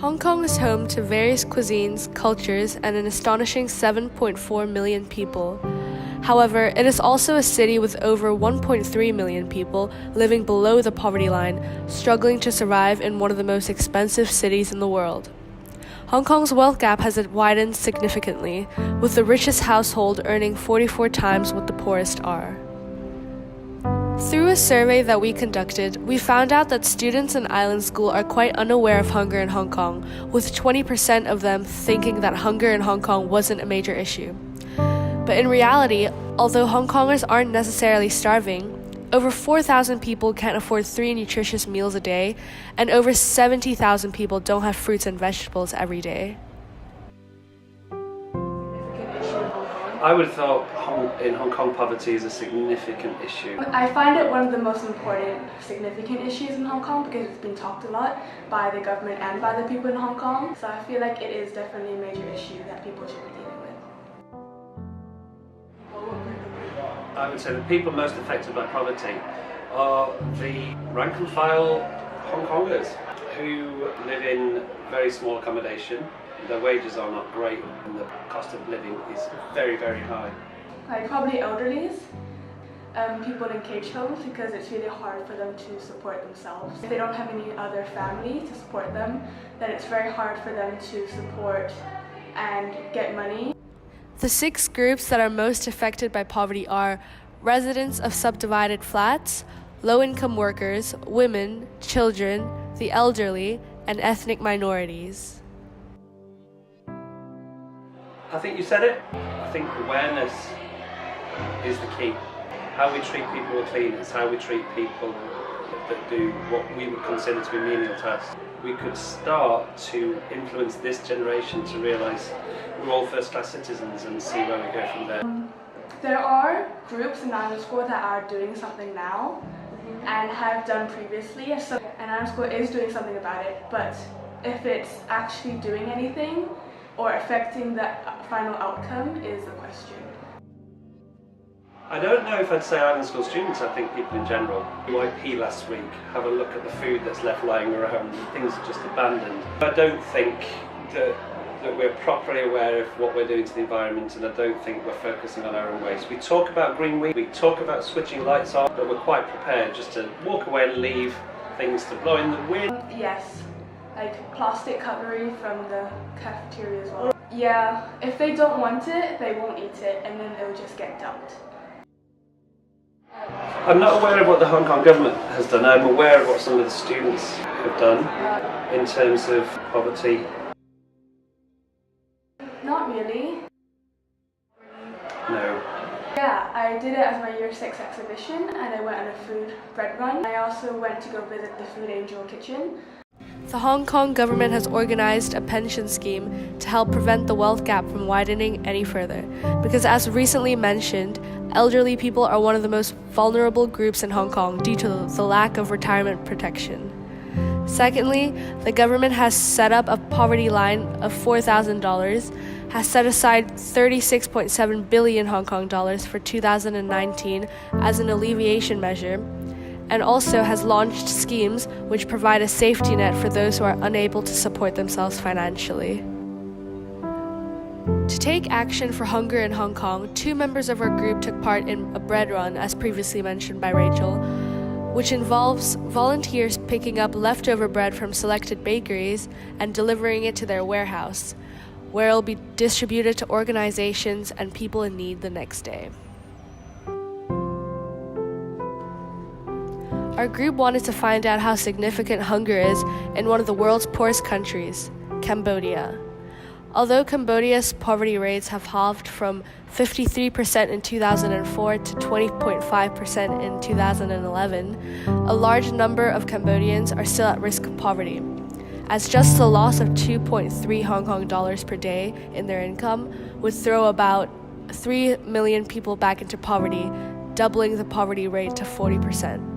Hong Kong is home to various cuisines, cultures, and an astonishing 7.4 million people. However, it is also a city with over 1.3 million people living below the poverty line, struggling to survive in one of the most expensive cities in the world. Hong Kong's wealth gap has widened significantly, with the richest household earning 44 times what the poorest are. Through a survey that we conducted, we found out that students in Island School are quite unaware of hunger in Hong Kong, with 20% of them thinking that hunger in Hong Kong wasn't a major issue. But in reality, although Hong Kongers aren't necessarily starving, over 4,000 people can't afford 3 nutritious meals a day, and over 70,000 people don't have fruits and vegetables every day. I would have thought in Hong Kong poverty is a significant issue. I find it one of the most important, significant issues in Hong Kong because it's been talked a lot by the government and by the people in Hong Kong. So I feel like it is definitely a major issue that people should be dealing with. I would say the people most affected by poverty are the rank and file Hong Kongers who live in very small accommodation. Their wages are not great and the cost of living is very, very high. Like probably elderlies, people in cage homes because it's really hard for them to support themselves. If they don't have any other family to support them, then it's very hard for them to support and get money. The 6 groups that are most affected by poverty are residents of subdivided flats, low-income workers, women, children, the elderly, and ethnic minorities. I think you said it. I think awareness is the key. How we treat people with clean is how we treat people that do what we would consider to be menial tasks. We could start to influence this generation to realise we're all first-class citizens and see where we go from there. There are groups in Island School that are doing something now and have done previously, and Island School is doing something about it, but if it's actually doing anything or affecting the final outcome is the question. I don't know if I'd say Island School students, I think people in general. UIP last week, have a look at the food that's left lying around, things are just abandoned. I don't think that we're properly aware of what we're doing to the environment, and I don't think we're focusing on our own waste. We talk about green week, we talk about switching lights off, but we're quite prepared just to walk away and leave things to blow in the wind. Yes, like plastic cutlery from the cafeteria as well. Yeah, if they don't want it, they won't eat it, and then it'll just get dumped. I'm not aware of what the Hong Kong government has done. I'm aware of what some of the students have done in terms of poverty. Not really. No. Yeah, I did it as my Year 6 exhibition and I went on a food bread run. I also went to go visit the Food Angel kitchen. The Hong Kong government has organized a pension scheme to help prevent the wealth gap from widening any further, because as recently mentioned, elderly people are one of the most vulnerable groups in Hong Kong due to the lack of retirement protection. Secondly, the government has set up a poverty line of $4,000, has set aside 36.7 billion Hong Kong dollars for 2019 as an alleviation measure, and also has launched schemes which provide a safety net for those who are unable to support themselves financially. To take action for hunger in Hong Kong, 2 members of our group took part in a bread run, as previously mentioned by Rachel, which involves volunteers picking up leftover bread from selected bakeries and delivering it to their warehouse, where it will be distributed to organizations and people in need the next day. Our group wanted to find out how significant hunger is in one of the world's poorest countries, Cambodia. Although Cambodia's poverty rates have halved from 53% in 2004 to 20.5% in 2011, a large number of Cambodians are still at risk of poverty, as just the loss of 2.3 Hong Kong dollars per day in their income would throw about 3 million people back into poverty, doubling the poverty rate to 40%.